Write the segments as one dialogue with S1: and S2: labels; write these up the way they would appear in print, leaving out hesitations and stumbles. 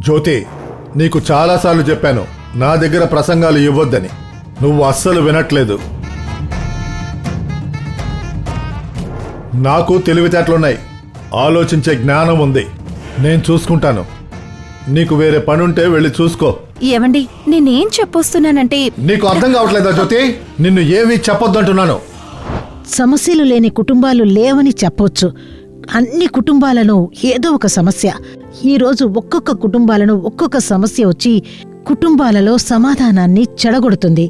S1: జ్యోతి, నీకు చాలాసార్లు చెప్పాను నా దగ్గర ప్రసంగాలు ఇవ్వొద్దని. నువ్వు అస్సలు వినట్లేదు. నాకు తెలివితేటలున్నాయి, ఆలోచించే జ్ఞానం ఉంది. నేను చూసుకుంటాను. నీకు వేరే పనుంటే వెళ్ళి చూసుకో.
S2: ఏమండి, నేనేం చెప్పొస్తున్నానంటే...
S1: నీకు అర్థం కావట్లేదా జ్యోతి? నిన్ను ఏమీ చెప్పొద్దంటున్నాను.
S3: సమస్యలు లేని కుటుంబాలు లేవని చెప్పొచ్చు. అన్ని కుటుంబాలను ఏదో ఒక సమస్య. ఈరోజు ఒక్కొక్క కుటుంబాలను ఒక్కొక్క సమస్య వచ్చి కుటుంబాలలో సమాధానాన్ని చెడగొడుతుంది.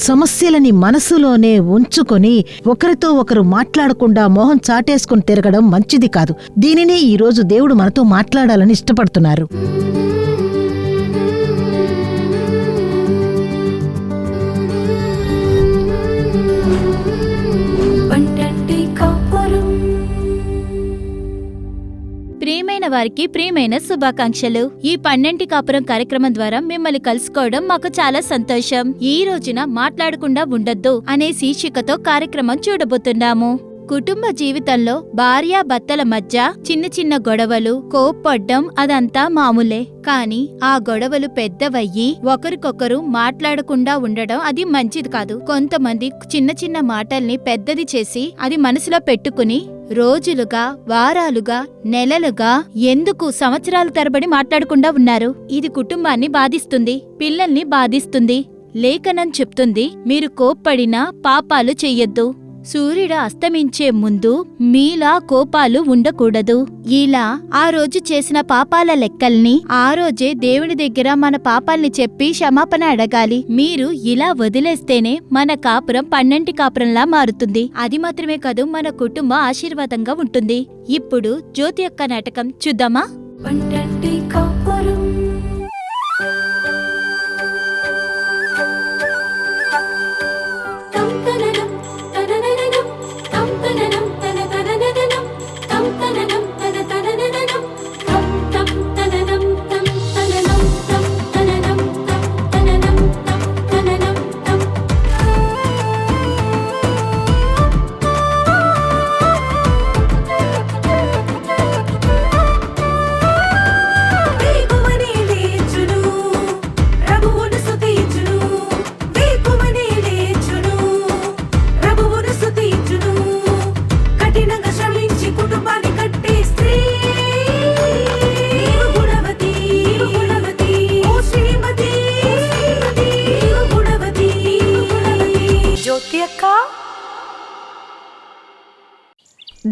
S3: సమస్యలని మనసులోనే ఉంచుకొని ఒకరితో ఒకరు మాట్లాడకుండా మొహం చాటేసుకుని తిరగడం మంచిది కాదు. దీనినే ఈరోజు దేవుడు మనతో మాట్లాడాలని ఇష్టపడుతున్నారు.
S2: ప్రియమైన వారికి ప్రియమైన శుభాకాంక్షలు. ఈ 12 కాపురం కార్యక్రమం ద్వారా మిమ్మల్ని కలుసుకోవడం మాకు చాలా సంతోషం. ఈ రోజున మాట్లాడకుండా ఉండొద్దు అనే శీర్షికతో కార్యక్రమం చూడబోతున్నాము. కుటుంబ జీవితంలో భార్యాభర్తల మధ్య చిన్న చిన్న గొడవలు, కోప్పడ్డం అదంతా మామూలే. కానీ ఆ గొడవలు పెద్దవయ్యి ఒకరికొకరు మాట్లాడకుండా ఉండడం అది మంచిది కాదు. కొంతమంది చిన్న చిన్న మాటల్ని పెద్దది చేసి అది మనసులో పెట్టుకుని రోజులుగా, వారాలుగా, నెలలుగా, ఎందుకు సంవత్సరాల తరబడి మాట్లాడకుండా ఉన్నారు. ఇది కుటుంబాన్ని బాధిస్తుంది, పిల్లల్ని బాధిస్తుంది. లేఖనం చెప్తుంది, మీరు కోప్పడినా పాపాలు చెయ్యొద్దు. సూర్యుడు అస్తమించే ముందు మీలా కోపాలు ఉండకూడదు. ఇలా ఆ రోజు చేసిన పాపాల లెక్కల్ని ఆ రోజే దేవుని దగ్గర మన పాపాల్ని చెప్పి క్షమాపణ అడగాలి. మీరు ఇలా వదిలేస్తేనే మన కాపురం 12 కాపురంలా మారుతుంది. అది మాత్రమే కాదు, మన కుటుంబం ఆశీర్వాదంగా ఉంటుంది. ఇప్పుడు జ్యోతి యొక్క నాటకం చూద్దామా? 12 కాపురం.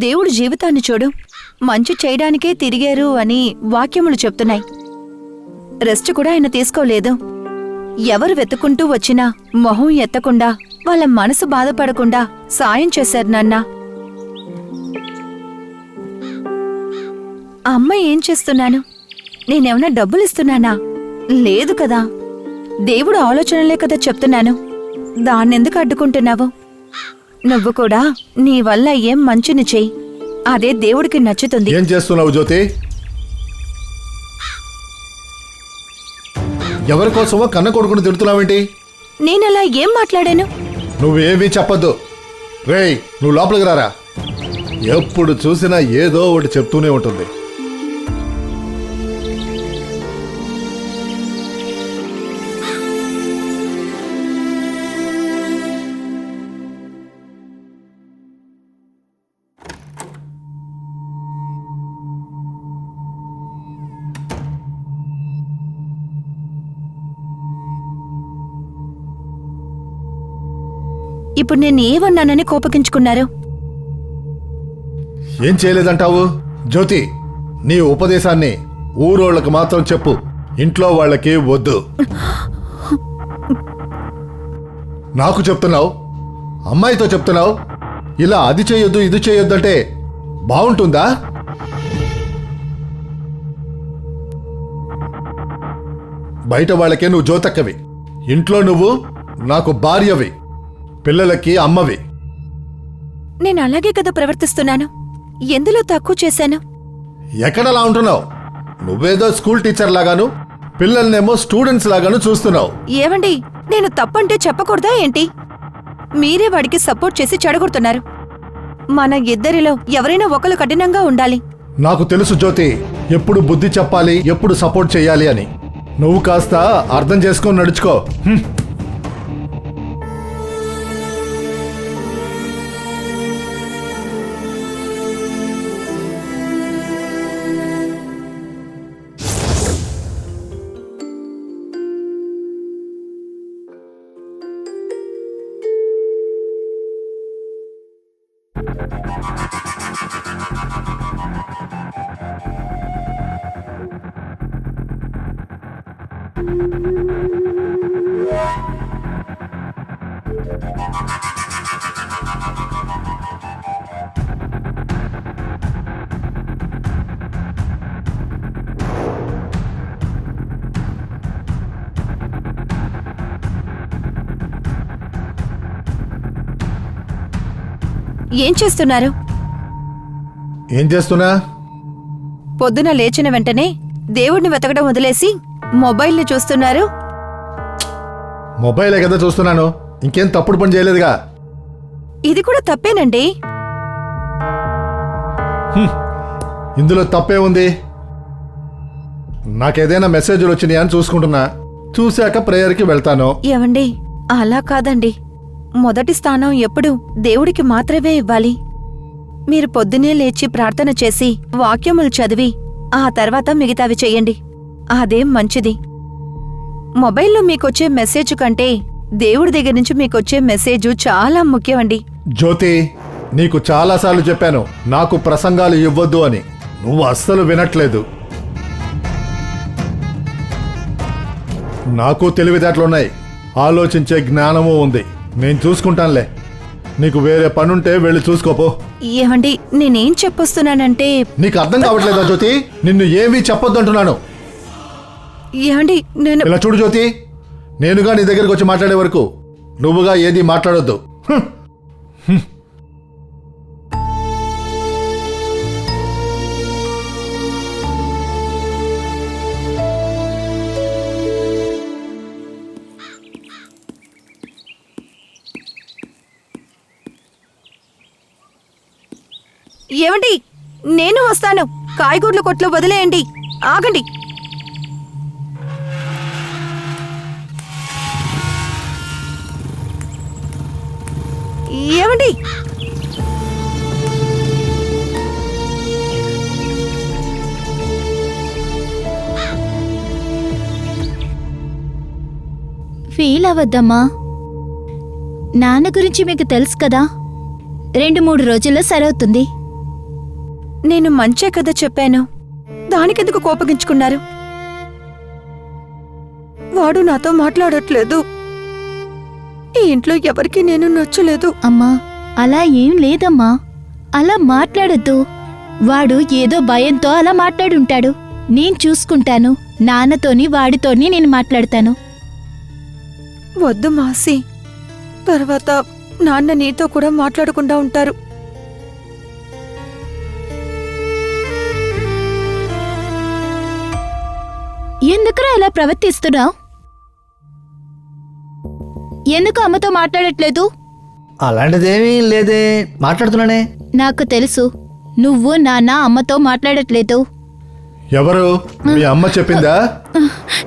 S2: దేవుడు జీవితాన్ని చూడు, మంచి చేయడానికే తిరిగారు అని వాక్యములు చెప్తున్నాయి. రెస్ట్ కూడా ఆయన తీసుకోలేదు. ఎవరు వెతుకుంటూ వచ్చినా మొహం ఎత్తకుండా, వాళ్ళ మనసు బాధపడకుండా సాయం చేశారు నాన్న. అమ్మ ఏం చేస్తున్నాను? నేనేమన్నా డబ్బులు ఇస్తున్నానా? లేదు కదా. దేవుడు ఆలోచనలే కదా చెప్తున్నాను. దాన్నెందుకు అడ్డుకుంటున్నావు? నువ్వు కూడా నీ వల్ల ఏం మంచిని చెయ్యి, అదే దేవుడికి నచ్చుతుంది.
S1: ఏం చేస్తున్నావు జ్యోతి? ఎవరి కోసమో కన్న కొడుకుని తిడుతున్నావేంటి?
S2: నేనలా ఏం మాట్లాడాను?
S1: నువ్వేమీ చెప్పొద్దు. రేయ్, నువ్వు లోపలికి రారా. ఎప్పుడు చూసినా ఏదో ఒకటి చెప్తూనే ఉంటుంది.
S2: ఇప్పుడు నేను ఏమన్నానని కోపగించుకున్నారు?
S1: ఏం చేయలేదంటావు? జ్యోతి, నీ ఉపదేశాన్ని ఊరోళ్ళకి మాత్రం చెప్పు, ఇంట్లో వాళ్ళకి వద్దు. నాకు చెప్తున్నావు, అమ్మాయితో చెప్తున్నావు. ఇలా అది చేయొద్దు ఇది చేయొద్దు అంటే బాగుంటుందా? బయట వాళ్ళకే నువ్వు జ్యోతక్కవి, ఇంట్లో నువ్వు నాకు భార్యవి, పిల్లలకి అమ్మవి.
S2: నేను అలాగే కదా ప్రవర్తిస్తున్నాను. ఎందులో తక్కువ చేశాను?
S1: ఎక్కడలా ఉంటున్నావు? నువ్వేదో స్కూల్ టీచర్ లాగాను, పిల్లల్నేమో స్టూడెంట్స్ లాగాను చూస్తున్నావు.
S2: ఏవండి, నేను తప్పంటే చెప్పకూడదా ఏంటి? మీరే వాడికి సపోర్ట్ చేసి చెడగొడుతున్నారు. మన ఇద్దరిలో ఎవరైనా ఒకరు కఠినంగా ఉండాలి.
S1: నాకు తెలుసు జ్యోతి, ఎప్పుడు బుద్ధి చెప్పాలి, ఎప్పుడు సపోర్ట్ చేయాలి అని. నువ్వు కాస్త అర్థం చేసుకొని నడుచుకో.
S4: ఏం చేస్తున్నారు?
S1: ఏం చేస్తున్నా?
S4: పొద్దున లేచిన వెంటనే దేవుడిని వెతకడం వదిలేసి మొబైల్ని చూస్తున్నారు.
S1: మొబైలే కదా చూస్తున్నాను, ఇంకేం తప్పుడు పని చేయలేదుగా.
S4: ఇది కూడా తప్పేనండి.
S1: ఇందులో తప్పే ఉంది? నాకేదైనా మెసేజ్లు వచ్చినాయా అని చూసుకుంటున్నా. చూశాక ప్రేయర్కి వెళ్తాను.
S4: ఏవండి, అలా కాదండి. మొదటి స్థానం ఎప్పుడు దేవుడికి మాత్రమే ఇవ్వాలి. మీరు పొద్దునే లేచి ప్రార్థన చేసి వాక్యములు చదివి ఆ తర్వాత మిగతావి చెయ్యండి. అదేం మంచిది. మొబైల్లో మీకొచ్చే మెసేజ్ కంటే దేవుడి దగ్గర నుంచి మీకొచ్చే మెసేజ్ చాలా ముఖ్యమండి.
S1: జ్యోతి, నీకు చాలాసార్లు చెప్పాను నాకు ప్రసంగాలు ఇవ్వద్దు అని. నువ్వు అస్సలు వినట్లేదు. నాకు తెలివితేటలున్నాయి, ఆలోచించే జ్ఞానము ఉంది. నేను చూసుకుంటానులే. నీకు వేరే పనుంటే వెళ్ళి చూసుకోపో.
S4: ఏమండి, నేనేం చెప్పొస్తున్నానంటే...
S1: నీకు అర్థం కావట్లేదా జ్యోతి? నిన్ను ఏమీ చెప్పొద్దు అంటున్నాను.
S4: ఏమండి, నేను...
S1: ఇలా చూడు జ్యోతి, నేనుగా నీ దగ్గరికి వచ్చి మాట్లాడే వరకు నువ్వుగా ఏది మాట్లాడొద్దు.
S4: ఏమండి, నేను వస్తాను. కాయగూరల కొట్లు వదిలేయండి. ఆగండి. ఏమండి,
S2: ఫీల్ అవ్వద్దమ్మా. నాన్న గురించి మీకు తెలుసు కదా, 2-3 రోజుల్లో సరవుతుంది.
S4: నేను మంచే కదా చెప్పాను. దానికెందుకు కోపగించుకున్నారు? వాడు నాతో మాట్లాడట్లేదు. ఈ ఇంట్లో ఎవరికీ నేను నచ్చలేదు.
S2: అమ్మా, అలా ఏం లేదమ్మా. అలా మాట్లాడొద్దు. వాడు ఏదో భయంతో అలా మాట్లాడుంటాడు. నేను చూసుకుంటాను. నాన్నతోని వాడితోని నేను మాట్లాడతాను.
S4: వద్దు మాసి. తర్వాత నాన్న నీతో కూడా మాట్లాడకుండా ఉంటారు.
S2: ఎందుకురా ఇలా ప్రవర్తిస్తున్నావు? ఎందుకు అమ్మతో మాట్లాడట్లేదు?
S5: అలాంటిదేమీ లేదే, మాట్లాడుతున్నానే.
S2: నాకు తెలుసు, నువ్వు నాన్న అమ్మతో మాట్లాడట్లేదు.
S1: ఎవరు? మీ అమ్మ చెప్పిందా?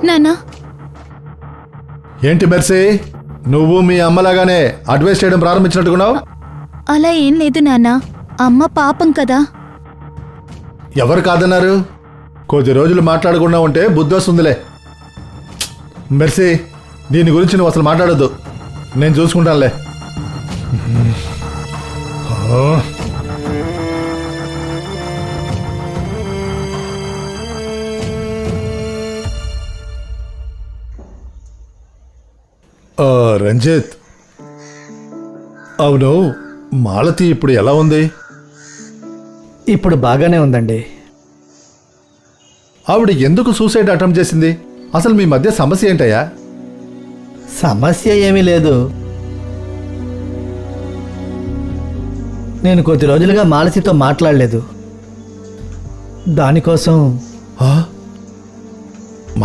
S2: నాన్న,
S1: ఏంటి మెర్సీ, నువ్వు మీ అమ్మలాగానే అడ్వైస్ చేయడం ప్రారంభించినట్టుకున్నావు?
S2: అలా ఏం లేదు నాన్న. అమ్మ పాపం కదా.
S1: ఎవరు కాదన్నారు? కొద్ది రోజులు మాట్లాడకుండా ఉంటే బుద్ధి వస్తుందిలే. మెర్సీ, దీని గురించి నువ్వు అసలు మాట్లాడొద్దు. నేను చూసుకుంటానులే. రంజిత్, అవును, మాలతి ఇప్పుడు ఎలా ఉంది?
S5: ఇప్పుడు బాగానే ఉందండి.
S1: ఆవిడ ఎందుకు సూసైడ్ అటెంప్ట్ చేసింది? అసలు మీ మధ్య సమస్య ఏంటయ్యా?
S5: సమస్య ఏమీ లేదు. నేను కొద్ది రోజులుగా మాలతితో మాట్లాడలేదు. దానికోసం...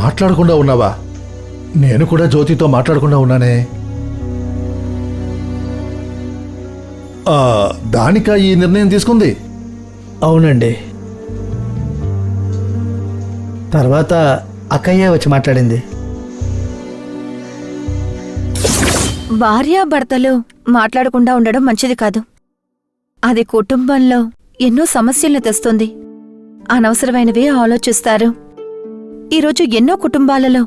S1: మాట్లాడకుండా ఉన్నావా? నేను కూడా జ్యోతితో మాట్లాడకుండా ఉన్నానే. దానికా ఈ నిర్ణయం తీసుకుంది?
S5: అవునండి. తర్వాత అక్కయ్యే వచ్చి మాట్లాడింది.
S4: భార్యాభర్తలు మాట్లాడకుండా ఉండడం మంచిది కాదు. అది కుటుంబంలో ఎన్నో సమస్యల్ని తెస్తుంది. అనవసరమైనవే ఆలోచిస్తారు. ఈరోజు ఎన్నో కుటుంబాలలో,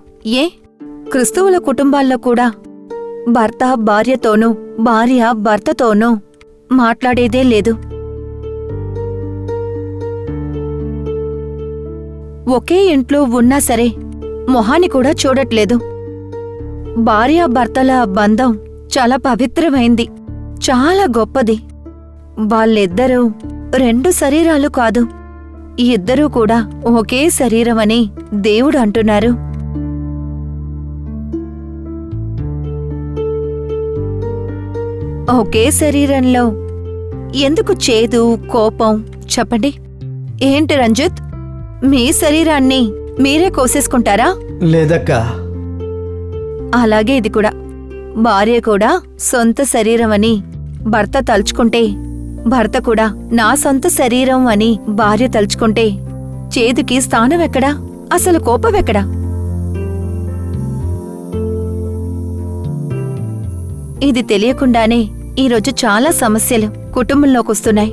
S4: క్రిస్తువుల కుటుంబాల్లో కూడా భర్త భార్యతోనూ, భార్య భర్తతోనూ మాట్లాడేదే లేదు. ఒకే ఇంట్లో ఉన్నా సరే మొహాన్ని కూడా చూడట్లేదు. భార్యాభర్తల బంధం చాలా పవిత్రమైంది, చాలా గొప్పది. వాళ్ళిద్దరూ రెండు శరీరాలు కాదు, ఇద్దరూ కూడా ఒకే శరీరమని దేవుడు అంటున్నారు. ఒకే శరీరంలో ఎందుకు చేదు, కోపం? చెప్పండి. ఏంటి రంజిత్, మీ శరీరాన్ని మీరే కోసేసుకుంటారా?
S5: లేదక్కా.
S4: అలాగే ఇది కూడా. భార్య కూడా సొంత శరీరం అని భర్త తలుచుకుంటే, భర్త కూడా నా సొంత శరీరం అని భార్య తలుచుకుంటే చేదుకి స్థానం ఎక్కడా? అసలు కోపం ఎక్కడా? ఇది తెలియకుండానే ఈరోజు చాలా సమస్యలు కుటుంబంలోకొస్తున్నాయి.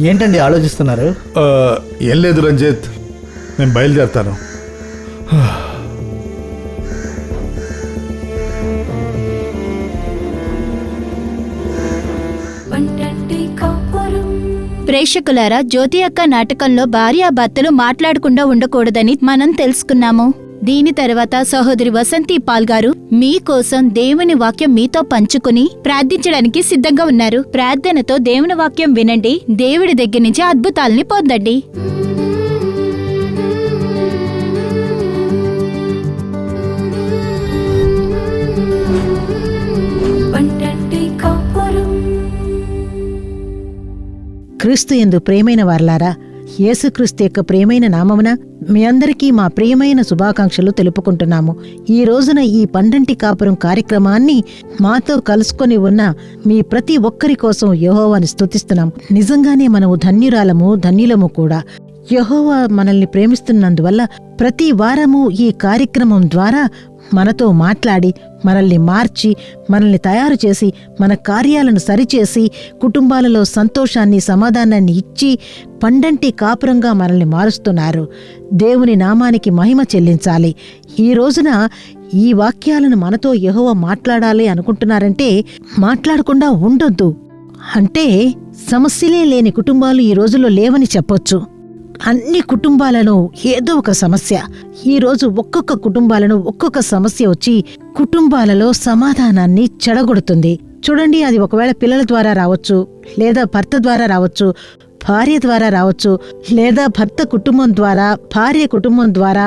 S5: ఏంటండి ఆలోచిస్తున్నారు?
S1: ఏం లేదు రంజిత్, నేను బయలుదేరుతాను.
S2: ప్రేక్షకులారా, జ్యోతి అక్క నాటకంలో భార్యాభర్తలు మాట్లాడకుండా ఉండకూడదని మనం తెలుసుకున్నాము. దీని తర్వాత సహోదరి వసంతి పాల్ గారు మీకోసం దేవుని వాక్యం మీతో పంచుకుని ప్రార్థించడానికి సిద్ధంగా ఉన్నారు. ప్రార్థనతో దేవుని వాక్యం వినండి, దేవుడి దగ్గర నుంచి అద్భుతాలని పొందండి.
S3: క్రీస్తు యందు ప్రియమైన వారలారా, యేసుక్రీస్తు యొక్క ప్రియమైన నామమున మీ అందరికీ మా ప్రియమైన శుభాకాంక్షలు తెలుపుకుంటున్నాము. ఈ రోజున ఈ పండంటి కాపురం కార్యక్రమాన్ని మాతో కలుసుకొని ఉన్న మీ ప్రతి ఒక్కరి కోసం యెహోవాని స్తుతిస్తున్నాం. నిజంగానే మనము ధన్యులము కూడా. యెహోవా మనల్ని ప్రేమిస్తున్నందువల్ల ప్రతి వారము ఈ కార్యక్రమం ద్వారా మనతో మాట్లాడి, మనల్ని మార్చి, మనల్ని తయారు చేసి, మన కార్యాలను సరిచేసి, కుటుంబాలలో సంతోషాన్ని, సమాధానాన్ని ఇచ్చి పండంటి కాపురంగా మనల్ని మారుస్తున్నారు. దేవుని నామానికి మహిమ చెల్లించాలి. ఈ రోజున ఈ వాక్యాలను మనతో యెహోవా మాట్లాడాలి అనుకుంటున్నారంటే మాట్లాడకుండా ఉండొద్దు. అంటే సమస్యలే లేని కుటుంబాలు ఈ రోజుల్లో లేవని చెప్పొచ్చు. అన్ని కుటుంబాలను ఏదో ఒక సమస్య. ఈరోజు ఒక్కొక్క కుటుంబాలను ఒక్కొక్క సమస్య వచ్చి కుటుంబాలలో సమాధానాన్ని చెడగొడుతుంది. చూడండి, అది ఒకవేళ పిల్లల ద్వారా రావచ్చు, లేదా భర్త ద్వారా రావచ్చు, భార్య ద్వారా రావచ్చు, లేదా భర్త కుటుంబం ద్వారా, భార్య కుటుంబం ద్వారా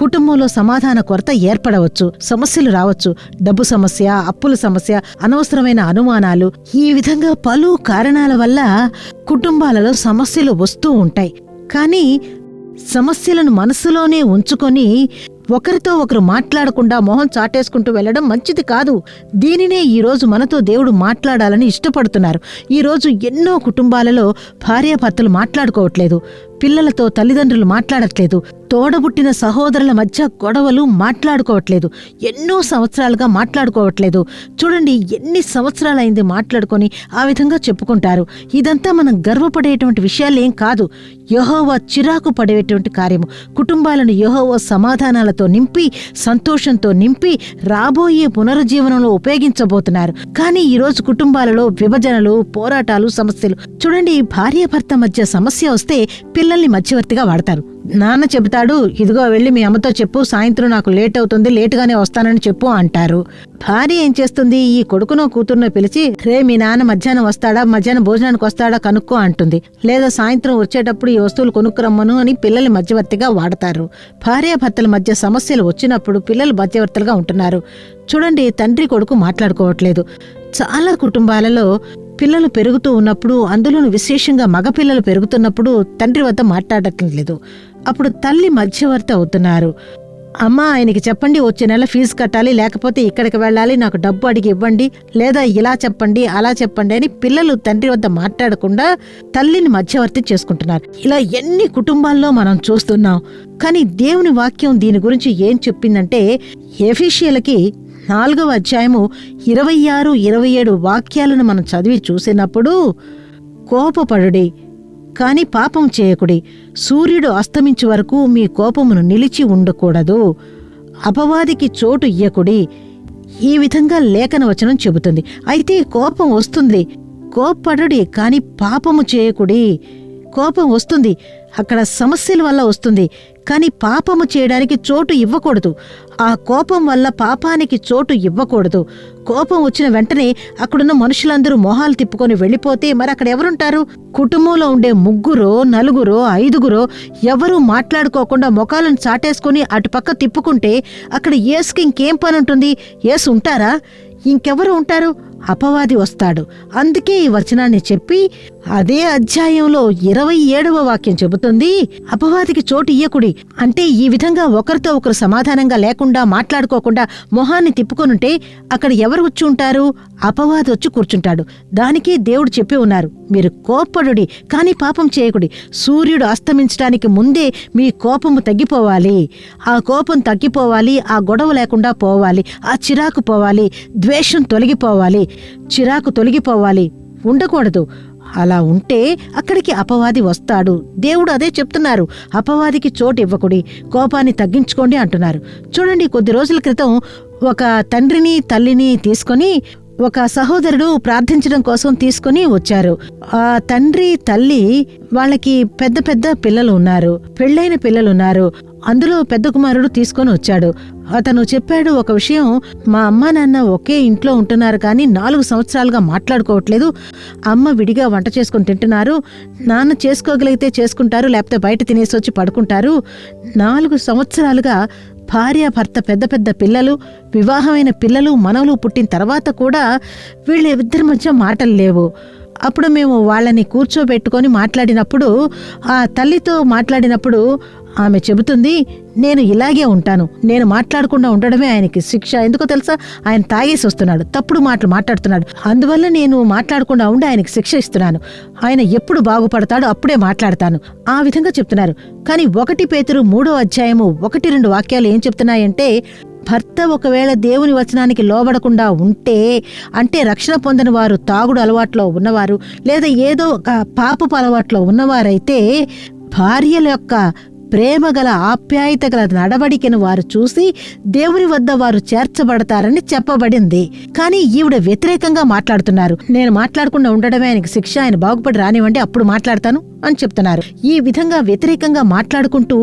S3: కుటుంబంలో సమాధాన కొరత ఏర్పడవచ్చు. సమస్యలు రావచ్చు. డబ్బు సమస్య, అప్పుల సమస్య, అనవసరమైన అనుమానాలు, ఈ విధంగా పలు కారణాల వల్ల కుటుంబాలలో సమస్యలు వస్తూ ఉంటాయి. కానీ సమస్యలను మనసులోనే ఉంచుకొని ఒకరితో ఒకరు మాట్లాడకుండా మొహం చాటేసుకుంటూ వెళ్ళడం మంచిది కాదు. దీనినే ఈరోజు మనతో దేవుడు మాట్లాడాలని ఇష్టపడుతున్నారు. ఈరోజు ఎన్నో కుటుంబాలలో భార్యాభర్తలు మాట్లాడుకోవట్లేదు, పిల్లలతో తల్లిదండ్రులు మాట్లాడట్లేదు, తోడబుట్టిన సహోదరుల మధ్య గొడవలు మాట్లాడుకోవట్లేదు, ఎన్నో సంవత్సరాలుగా మాట్లాడుకోవట్లేదు. చూడండి, ఎన్ని సంవత్సరాలైంది మాట్లాడుకొని ఆ విధంగా చెప్పుకుంటారు. ఇదంతా మనం గర్వపడేటువంటి విషయాలేం కాదు. యెహోవా చిరాకు పడేటువంటి కార్యము. కుటుంబాలను యెహోవా సమాధానాలతో నింపి, సంతోషంతో నింపి రాబోయే పునరుజ్జీవనంలో ఉపయోగించబోతున్నారు. కానీ ఈరోజు కుటుంబాలలో విభజనలు, పోరాటాలు, సమస్యలు. చూడండి, భార్యాభర్త మధ్య సమస్య వస్తే పిల్లల్ని మధ్యవర్తిగా వాడతారు. నాన్న చెబుతాడు, ఇదిగో వెళ్ళి మీ అమ్మతో చెప్పు, సాయంత్రం నాకు లేట్ అవుతుంది, లేటుగానే వస్తానని చెప్పు అంటారు. భార్య ఏం చేస్తుంది, ఈ కొడుకునో కూతురునో పిలిచి, రే మీ నాన్న మధ్యాహ్నం వస్తాడా, మధ్యాహ్నం భోజనానికి వస్తాడా కనుక్కో అంటుంది. లేదా సాయంత్రం వచ్చేటప్పుడు ఈ వస్తువులు కొనుక్కురమ్మను అని పిల్లల్ని మధ్యవర్తిగా వాడతారు. భార్యాభర్తల మధ్య సమస్యలు వచ్చినప్పుడు పిల్లలు మధ్యవర్తులుగా ఉంటున్నారు. చూడండి, తండ్రి కొడుకు మాట్లాడుకోవట్లేదు. చాలా కుటుంబాలలో పిల్లలు పెరుగుతూ ఉన్నప్పుడు, అందులోనూ విశేషంగా మగపిల్లలు పెరుగుతున్నప్పుడు తండ్రి వద్ద మాట్లాడటం లేదు. అప్పుడు తల్లి మధ్యవర్తి అవుతున్నారు. అమ్మా ఆయనకి చెప్పండి, వచ్చే నెల ఫీజు కట్టాలి, లేకపోతే ఇక్కడికి వెళ్ళాలి, నాకు డబ్బు అడిగి ఇవ్వండి, లేదా ఇలా చెప్పండి అలా చెప్పండి అని పిల్లలు తండ్రి వద్ద మాట్లాడకుండా తల్లిని మధ్యవర్తి చేసుకుంటున్నారు. ఇలా ఎన్ని కుటుంబాల్లో మనం చూస్తున్నాం. కానీ దేవుని వాక్యం దీని గురించి ఏం చెప్పిందంటే, ఎఫెసీయులకి 4వ అధ్యాయము 26, 27 వాక్యాలను మనం చదివి చూసినప్పుడు, కోపపడుడి కాని పాపం చేయకుడి, సూర్యుడు అస్తమించు వరకు మీ కోపమును నిలిచి ఉండకూడదు, అపవాదికి చోటు ఇయ్యకుడి. ఈ విధంగా లేఖన వచనం చెబుతుంది. అయితే కోపం వస్తుంది, కోపపడుడి కాని పాపము చేయకుడి. కోపం వస్తుంది, అక్కడ సమస్యల వల్ల వస్తుంది, కానీ పాపము చేయడానికి చోటు ఇవ్వకూడదు. ఆ కోపం వల్ల పాపానికి చోటు ఇవ్వకూడదు. కోపం వచ్చిన వెంటనే అక్కడున్న మనుషులందరూ మొహాలు తిప్పుకొని వెళ్ళిపోతే మరి అక్కడ ఎవరుంటారు? కుటుంబంలో ఉండే 3, 4, 5 ఎవరూ మాట్లాడుకోకుండా ముఖాలను చాటేసుకుని అటుపక్క తిప్పుకుంటే అక్కడ యేసుకి ఇంకేం పని ఉంటుంది? యేసు ఉంటారా? ఇంకెవరు ఉంటారు? అపవాది వస్తాడు. అందుకే ఈ వచనాన్ని చెప్పి అదే అధ్యాయంలో 27వ వాక్యం చెబుతుంది, అపవాదికి చోటు ఇయ్యకుడి. అంటే ఈ విధంగా ఒకరితో ఒకరు సమాధానంగా లేకుండా మాట్లాడుకోకుండా మొహాన్ని తిప్పుకొనుంటే అక్కడ ఎవరు వచ్చి ఉంటారు? అపవాది వచ్చి కూర్చుంటాడు. దానికే దేవుడు చెప్పి ఉన్నారు, మీరు కోప్పడుడి కానీ పాపం చేయకుడి. సూర్యుడు అస్తమించడానికి ముందే మీ కోపము తగ్గిపోవాలి. ఆ కోపం తగ్గిపోవాలి, ఆ గొడవ లేకుండా పోవాలి, ఆ చిరాకు పోవాలి, ద్వేషం తొలగిపోవాలి, చిరాకు తొలగిపోవాలి, ఉండకూడదు. అలా ఉంటే అక్కడికి అపవాది వస్తాడు. దేవుడు అదే చెప్తున్నారు, అపవాదికి చోటు ఇవ్వకుడి, కోపాన్ని తగ్గించుకోండి అంటున్నారు. చూడండి, కొద్ది రోజుల క్రితం ఒక తండ్రిని తల్లిని తీసుకొని ఒక సహోదరుడు ప్రార్థించడం కోసం తీసుకుని వచ్చారు. ఆ తండ్రి తల్లి వాళ్ళకి పెద్ద పెద్ద పిల్లలు ఉన్నారు, పెళ్ళైన పిల్లలున్నారు. అందులో పెద్ద కుమారుడు తీసుకొని వచ్చాడు. అతను చెప్పాడు ఒక విషయం, మా అమ్మ నాన్న ఒకే ఇంట్లో ఉంటున్నారు కానీ 4 సంవత్సరాలుగా మాట్లాడుకోవట్లేదు. అమ్మ విడిగా వంట చేసుకుని తింటున్నారు, నాన్న చేసుకోగలిగితే చేసుకుంటారు, లేకపోతే బయట తినేసి వచ్చి పడుకుంటారు. 4 సంవత్సరాలుగా భార్యాభర్త పెద్ద పెద్ద పిల్లలు, వివాహమైన పిల్లలు, మనవలు పుట్టిన తర్వాత కూడా వీళ్ళిద్దరి మధ్య మాటలు లేవు. అప్పుడు మేము వాళ్ళని కూర్చోబెట్టుకొని మాట్లాడినప్పుడు, ఆ తల్లితో మాట్లాడినప్పుడు ఆమె చెబుతుంది, నేను ఇలాగే ఉంటాను, నేను మాట్లాడకుండా ఉండడమే ఆయనకి శిక్ష. ఎందుకో తెలుసా? ఆయన తాగేసి వస్తున్నాడు, తప్పుడు మాటలు మాట్లాడుతున్నాడు, అందువల్ల నేను మాట్లాడకుండా ఉండి ఆయనకి శిక్ష ఇస్తున్నాను. ఆయన ఎప్పుడు బాగుపడతాడో అప్పుడే మాట్లాడతాను, ఆ విధంగా చెప్తున్నారు. కానీ 1 పేతురు 3వ అధ్యాయము 1-2 వాక్యాలు ఏం చెప్తున్నాయంటే, భర్త ఒకవేళ దేవుని వచనానికి లోబడకుండా ఉంటే, అంటే రక్షణ పొందని వారు, తాగుడు అలవాట్లో ఉన్నవారు, లేదా ఏదో ఒక పాపపు అలవాట్లో ఉన్నవారైతే భార్యల యొక్క ప్రేమగల ఆప్యాయత గల నడవడికను వారు చూసి దేవుని వద్ద వారు చేర్చబడతారని చెప్పబడింది. కానీ ఈవిడ వ్యతిరేకంగా మాట్లాడుతున్నారు. నేను మాట్లాడకుండా ఉండడమే ఆయనకి శిక్ష, ఆయన బాగుపడి రానివ్వండి అప్పుడు మాట్లాడతాను అని చెప్తున్నారు. ఈ విధంగా వ్యతిరేకంగా మాట్లాడుకుంటూ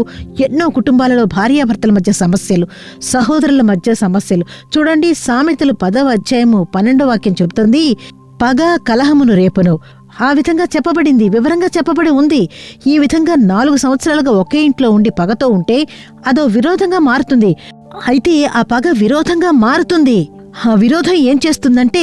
S3: ఎన్నో కుటుంబాలలో భార్యాభర్తల మధ్య సమస్యలు, సహోదరుల మధ్య సమస్యలు. చూడండి, సామెతలు 10వ అధ్యాయము 12వ వాక్యం చెబుతుంది, పగ కలహమును రేపును. ఆ విధంగా చెప్పబడింది, వివరంగా చెప్పబడి ఉంది. ఈ విధంగా 4 సంవత్సరాలుగా ఒకే ఇంట్లో ఉండి పగతో ఉంటే అదో విరోధంగా మారుతుంది. అయితే ఆ పగ విరోధంగా మారుతుంది. ఆ విరోధం ఏం చేస్తుందంటే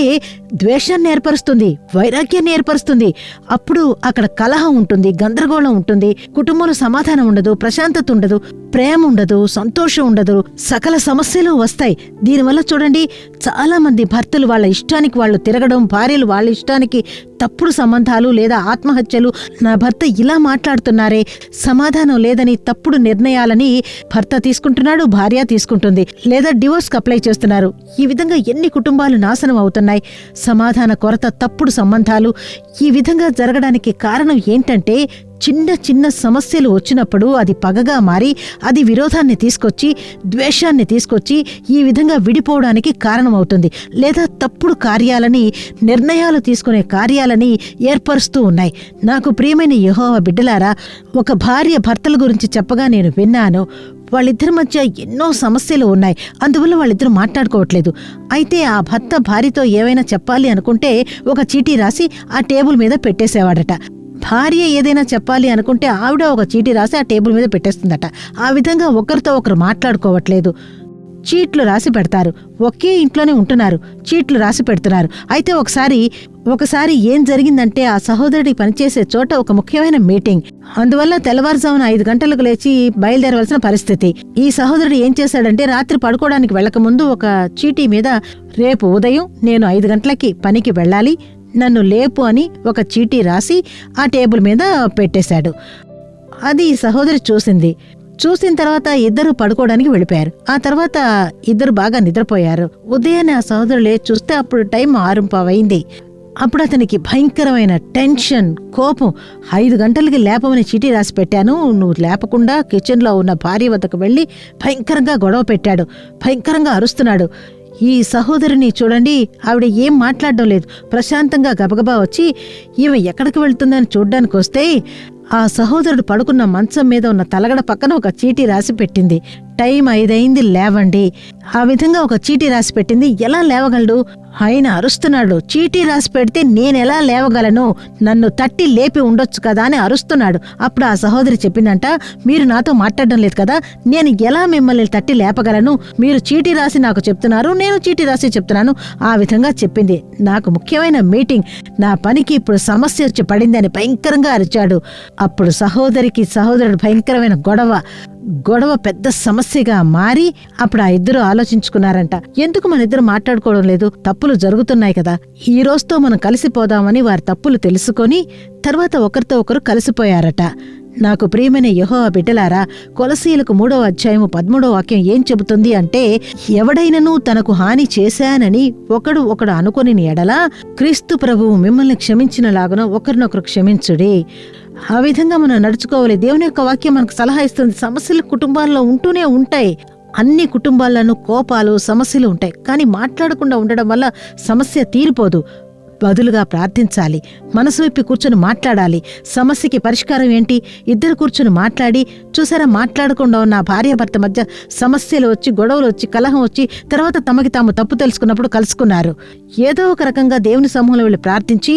S3: ద్వేషాన్ని ఏర్పరుస్తుంది, వైరాగ్యాన్ని ఏర్పరుస్తుంది. అప్పుడు అక్కడ కలహం ఉంటుంది, గందరగోళం ఉంటుంది, కుటుంబంలో సమాధానం ఉండదు, ప్రశాంతత ఉండదు, ప్రేమ ఉండదు, సంతోషం ఉండదు, సకల సమస్యలు వస్తాయి. దీనివల్ల చూడండి, చాలా మంది భర్తలు వాళ్ళ ఇష్టానికి వాళ్ళు తిరగడం, భార్యలు వాళ్ళ ఇష్టానికి తప్పుడు సంబంధాలు లేదా ఆత్మహత్యలు. నా భర్త ఇలా మాట్లాడుతున్నారే, సమాధానం లేదని తప్పుడు నిర్ణయాలని భర్త తీసుకుంటున్నాడు, భార్య తీసుకుంటుంది, లేదా డివోర్స్కి అప్లై చేస్తున్నారు. ఈ విధంగా ఎన్ని కుటుంబాలు నాశనం అవుతున్నాయి. సమాధాన కొరత, తప్పుడు సంబంధాలు. ఈ విధంగా జరగడానికి కారణం ఏంటంటే, చిన్న చిన్న సమస్యలు వచ్చినప్పుడు అది పగగా మారి అది విరోధాన్ని తీసుకొచ్చి, ద్వేషాన్ని తీసుకొచ్చి ఈ విధంగా విడిపోవడానికి కారణమవుతుంది. లేదా తప్పుడు కార్యాలని, నిర్ణయాలు తీసుకునే కార్యాలని ఏర్పరుస్తూ ఉన్నాయి. నాకు ప్రియమైన యెహోవా బిడ్డలారా, ఒక భార్య భర్తల గురించి చెప్పగా నేను విన్నాను. వాళ్ళిద్దరి మధ్య ఎన్నో సమస్యలు ఉన్నాయి, అందువల్ల వాళ్ళిద్దరూ మాట్లాడుకోవట్లేదు. అయితే ఆ భర్త భార్యతో ఏవైనా చెప్పాలి అనుకుంటే ఒక చీటీ రాసి ఆ టేబుల్ మీద పెట్టేసేవాడట. భార్య ఏదైనా చెప్పాలి అనుకుంటే ఆవిడ ఒక చీటీ రాసి ఆ టేబుల్ మీద పెట్టేస్తుందట. ఆ విధంగా ఒకరితో ఒకరు మాట్లాడుకోవట్లేదు. చీట్లు రాసి పెడతారు. ఒకే ఇంట్లోనే ఉంటున్నారు, చీట్లు రాసి పెడుతున్నారు. అయితే ఒకసారి ఏం జరిగిందంటే ఆ సహోదరుడి పనిచేసే చోట ఒక ముఖ్యమైన మీటింగ్. అందువల్ల తెల్లవారుజామున 5 గంటలకు లేచి బయలుదేరవలసిన పరిస్థితి. ఈ సహోదరుడు ఏం చేశాడంటే రాత్రి పడుకోవడానికి వెళ్లకముందు ఒక చీటీ మీద రేపు ఉదయం నేను 5 గంటలకి పనికి వెళ్ళాలి, నన్ను లేపు అని ఒక చీటీ రాసి ఆ టేబుల్ మీద పెట్టేశాడు. అది ఈ సహోదరి చూసిన తర్వాత ఇద్దరు పడుకోవడానికి వెళ్ళిపోయారు. ఆ తర్వాత ఇద్దరు బాగా నిద్రపోయారు. ఉదయాన్నే ఆ సహోదరులు లేచి చూస్తే అప్పుడు టైం 6:15 అప్పుడు అతనికి భయంకరమైన టెన్షన్, కోపం. 5 గంటలకి లేపమని చీటీ రాసి పెట్టాను, నువ్వు లేపకుండా కిచెన్లో ఉన్న భార్య వద్దకు వెళ్ళి భయంకరంగా గొడవ పెట్టాడు, భయంకరంగా అరుస్తున్నాడు. ఈ సహోదరిని చూడండి, ఆవిడ ఏం మాట్లాడడం లేదు. ప్రశాంతంగా గబగబా వచ్చి ఈమె ఎక్కడికి వెళ్తుందని చూడ్డానికి వస్తే ఆ సహోదరుడు పడుకున్న మంచం మీద ఉన్న తలగడ పక్కన ఒక చీటీ రాసి పెట్టింది. టైం 5 అయింది, లేవండి. ఆ విధంగా ఒక చీటీ రాసి పెట్టింది. ఎలా లేవగలడు? ఆయన అరుస్తున్నాడు. చీటీ రాసి పెడితే నేనెలా లేవగలను? నన్ను తట్టి లేపి ఉండొచ్చు కదా అని అరుస్తున్నాడు. అప్పుడు ఆ సహోదరి చెప్పిందంట, మీరు నాతో మాట్లాడడం లేదు కదా, నేను ఎలా మిమ్మల్ని తట్టి లేపగలను? మీరు చీటీ రాసి నాకు చెప్తున్నారు, నేను చీటీ రాసి చెప్తున్నాను. ఆ విధంగా చెప్పింది. నాకు ముఖ్యమైన మీటింగ్, నా పనికి ఇప్పుడు సమస్య వచ్చి పడింది అని భయంకరంగా అరిచాడు. అప్పుడు సహోదరుడు భయంకరమైన గొడవ పెద్ద సమస్యగా మారి అప్పుడు ఆ ఇద్దరు ఆలోచించుకున్నారంట, ఎందుకు మన ఇద్దరు మాట్లాడుకోవడం లేదు? తప్పులు జరుగుతున్నాయి కదా, ఈ రోజుతో మనం కలిసిపోదామని వారి తప్పులు తెలుసుకొని తర్వాత ఒకరితో ఒకరు కలిసిపోయారట. నాకు ప్రియమైన యెహోవా బిడ్డలారా, కొలసీయులకు 3వ అధ్యాయము 13వ వాక్యం ఏం చెబుతుంది అంటే, ఎవడైనను తనకు హాని చేశానని ఒకడు అనుకొని ఎడలా క్రీస్తు ప్రభువు మిమ్మల్ని క్షమించినలాగున ఒకరినొకరు క్షమించుడి. ఆ విధంగా మనం నడుచుకోవాలి. దేవుని యొక్క వాక్యం మనకు సలహా ఇస్తుంది. సమస్యలు కుటుంబాల్లో ఉంటూనే ఉంటాయి. అన్ని కుటుంబాల్లోనూ కోపాలు, సమస్యలు ఉంటాయి. కానీ మాట్లాడకుండా ఉండడం వల్ల సమస్య తీరిపోదు. బదులుగా ప్రార్థించాలి, మనసు విప్పి కూర్చొని మాట్లాడాలి. సమస్యకి పరిష్కారం ఏంటి? ఇద్దరు కూర్చొని మాట్లాడి, చూసారా, మాట్లాడకుండా ఉన్న భార్యాభర్త మధ్య సమస్యలు వచ్చి, గొడవలు వచ్చి, కలహం వచ్చి, తర్వాత తమకి తాము తప్పు తెలుసుకున్నప్పుడు కలుసుకున్నారు. ఏదో ఒక రకంగా దేవుని సమూహంలో వెళ్ళి ప్రార్థించి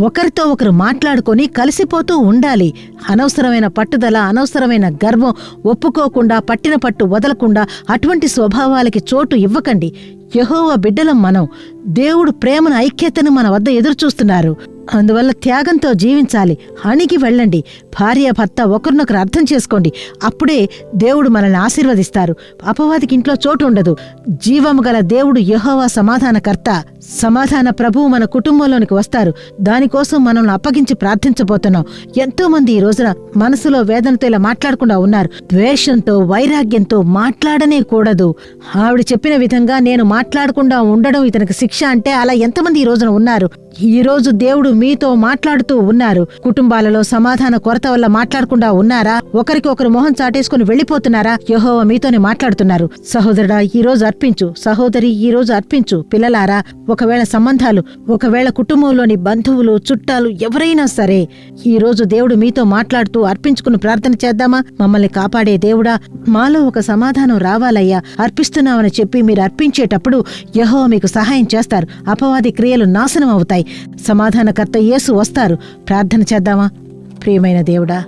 S3: ఒకరితో ఒకరు మాట్లాడుకొని కలిసిపోతూ ఉండాలి. అనవసరమైన పట్టుదల, అనవసరమైన గర్వం, ఒప్పుకోకుండా పట్టిన పట్టు వదలకుండా అటువంటి స్వభావాలకి చోటు ఇవ్వకండి. యెహోవా బిడ్డలం మనం. దేవుడు ప్రేమను, ఐక్యతను మన వద్ద ఎదురుచూస్తున్నారు. అందువల్ల త్యాగంతో జీవించాలి. అణిగి వెళ్ళండి. భార్య భర్త ఒకరినొకరు అర్థం చేసుకోండి. అప్పుడే దేవుడు మనల్ని ఆశీర్వదిస్తారు. అపవాదికి ఇంట్లో చోటు ఉండదు. జీవము గల దేవుడు యెహోవా సమాధానకర్త, సమాధాన ప్రభువు మన కుటుంబంలోనికి వస్తారు. దానికోసం మనల్ని అప్పగించి ప్రార్థించబోతున్నాం. ఎంతో మంది ఈ రోజున మనసులో వేదనతో ఇలా మాట్లాడకుండా ఉన్నారు. ద్వేషంతో, వైరాగ్యంతో మాట్లాడనే కూడదు. ఆవిడ చెప్పిన విధంగా నేను మాట్లాడకుండా ఉండడం ఇతనికి శిక్ష అంటే అలా ఎంతమంది ఈ రోజున ఉన్నారు? ఈ రోజు దేవుడు మీతో మాట్లాడుతూ ఉన్నారు. కుటుంబాలలో సమాధాన కొరత వల్ల మాట్లాడకుండా ఉన్నారా? ఒకరికి ఒకరు మొహం చాటేసుకుని వెళ్లిపోతున్నారా? యెహోవా మీతోనే మాట్లాడుతున్నారు. సహోదరుడా, ఈ రోజు అర్పించు. సహోదరి, ఈ రోజు అర్పించు. పిల్లలారా, ఒకవేళ కుటుంబంలోని బంధువులు, చుట్టాలు ఎవరైనా సరే, ఈ రోజు దేవుడు మీతో మాట్లాడుతూ అర్పించుకుని ప్రార్థన చేద్దామా? మమ్మల్ని కాపాడే దేవుడా, మాలో ఒక సమాధానం రావాలయ్యా, అర్పిస్తున్నామని చెప్పి మీరు అర్పించేటప్పుడు యెహోవా మీకు సహాయం చేస్తారు. అపవాది క్రియలు నాశనం అవుతాయి. సమాధానకర్త యేసు వస్తారు. ప్రార్థన చేద్దామా? ప్రియమైన దేవుడా,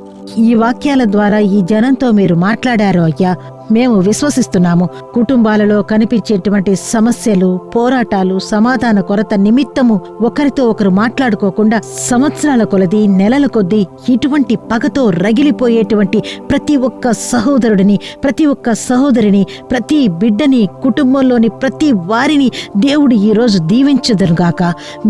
S3: ఈ వాక్యాల ద్వారా ఈ జనంతో మీరు మాట్లాడారు అయ్యా. మేము విశ్వసిస్తున్నాము. కుటుంబాలలో కనిపించేటువంటి సమస్యలు, పోరాటాలు, సమాధాన కొరత నిమిత్తము ఒకరితో ఒకరు మాట్లాడుకోకుండా సంవత్సరాల కొలది, నెలల కొద్దీ ఇటువంటి పగతో రగిలిపోయేటువంటి ప్రతి ఒక్క సహోదరుడిని, ప్రతి ఒక్క సహోదరిని, ప్రతి బిడ్డని, కుటుంబంలోని ప్రతి వారిని దేవుడు ఈ రోజు దీవించదురుగాక.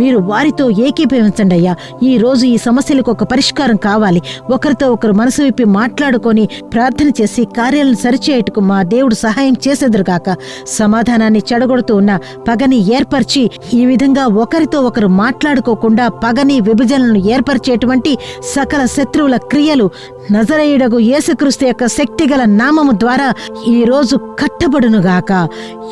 S3: మీరు వారితో ఏకీభవించండి అయ్యా. ఈ రోజు ఈ సమస్యలకు ఒక పరిష్కారం కావాలి. ఒకరితో ఒకరు మనసు విప్పి మాట్లాడుకొని ప్రార్థన చేసి కార్యాలను సరిచేయ మా దేవుడు సహాయం చేసేదురుగాక. సమాధానాన్ని చెడగొడుతూ ఉన్న పగని ఏర్పరిచి, ఈ విధంగా ఒకరితో ఒకరు మాట్లాడుకోకుండా పగని, విభజనలను ఏర్పరిచేటువంటి సకల శత్రువుల క్రియలు నజరేయుడగు యేసుక్రీస్తు యొక్క శక్తిగల నామము ద్వారా ఈ రోజు కట్టబడునుగాక.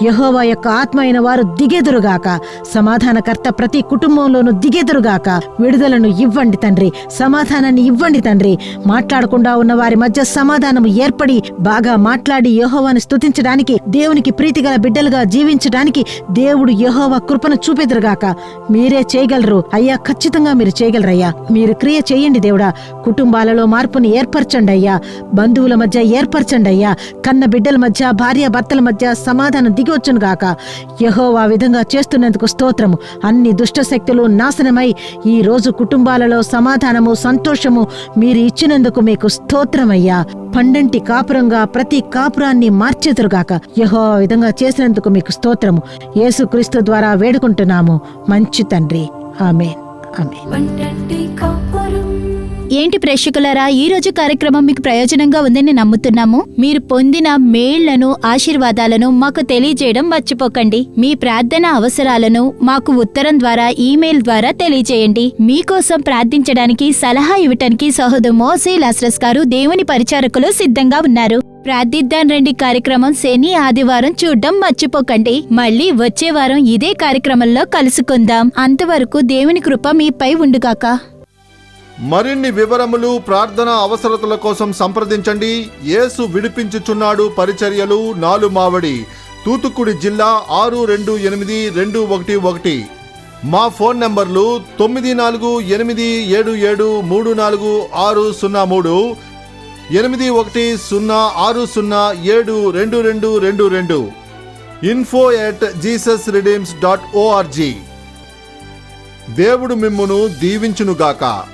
S3: యెహోవా యొక్క ఆత్మ అయిన వారు దిగెదురుగాక. సమాధానకర్త ప్రతి కుటుంబంలోనూ దిగెదురుగాక. విడుదలను ఇవ్వండి తండ్రి, సమాధానాన్ని ఇవ్వండి తండ్రి. మాట్లాడకుండా ఉన్న వారి మధ్య సమాధానం ఏర్పడి బాగా మాట్లాడి యెహోవాను స్తుతించడానికి, దేవునికి ప్రీతిగల బిడ్డలుగా జీవించడానికి దేవుడు యెహోవా కృపను చూపెదురుగాక. మీరే చేయగలరు అయ్యా, ఖచ్చితంగా మీరు చేయగలరయ్యా. మీరు క్రియ చేయండి దేవుడా. కుటుంబాలలో మార్పుని ఏర్పరచండి అయ్యా. బంధువుల మధ్య ఏర్పరచండి అయ్యా. కన్న బిడ్డల మధ్య, భార్య భర్తల మధ్య సమాధానం దిగొచ్చును గాక. యెహోవా విధంగా చేస్తున్నందుకు స్తోత్రము. అన్ని దుష్ట శక్తులు నాశనమై ఈ రోజు కుటుంబాలలో సమాధానము, సంతోషము మీరు ఇచ్చినందుకు మీకు స్తోత్రమయ్యా. పండంటి కాపురంగా ప్రతి కాపురాన్ని మార్చెదురుగాక. యెహోవా విధంగా చేసినందుకు మీకు స్తోత్రము. యేసుక్రీస్తు ద్వారా వేడుకుంటున్నాము మంచి తండ్రి. ఆమేన్. ఆమేన్.
S2: ఏంటి ప్రేక్షకులారా, ఈ రోజు కార్యక్రమం మీకు ప్రయోజనంగా ఉందని నమ్ముతున్నాము. మీరు పొందిన మేళ్లను, ఆశీర్వాదాలను మాకు తెలియజేయడం మర్చిపోకండి. మీ ప్రార్థన అవసరాలను మాకు ఉత్తరం ద్వారా, ఈమెయిల్ ద్వారా తెలియజేయండి. మీకోసం ప్రార్థించడానికి, సలహా ఇవ్వటానికి సహోదరు మోసే లాస్రస్ గారు, దేవుని పరిచారకులు సిద్ధంగా ఉన్నారు. ప్రార్థిద్దాం రండి కార్యక్రమం శని, ఆదివారం చూడడం మర్చిపోకండి. మళ్ళీ వచ్చే వారం ఇదే కార్యక్రమంలో కలుసుకుందాం. అంతవరకు దేవుని కృప మీపై ఉండుగాక.
S1: మరిన్ని వివరములు, ప్రార్థన అవసరతల కోసం సంప్రదించండి. యేసు విడిపించుచున్నాడు పరిచర్యలు, నాలుమావడి, తూతుక్కుడి జిల్లా 628211. మా ఫోన్ నంబర్లు 9487734603, 8106072222, info@jesusredeems.org. దేవుడు మిమ్మును దీవించునుగాక.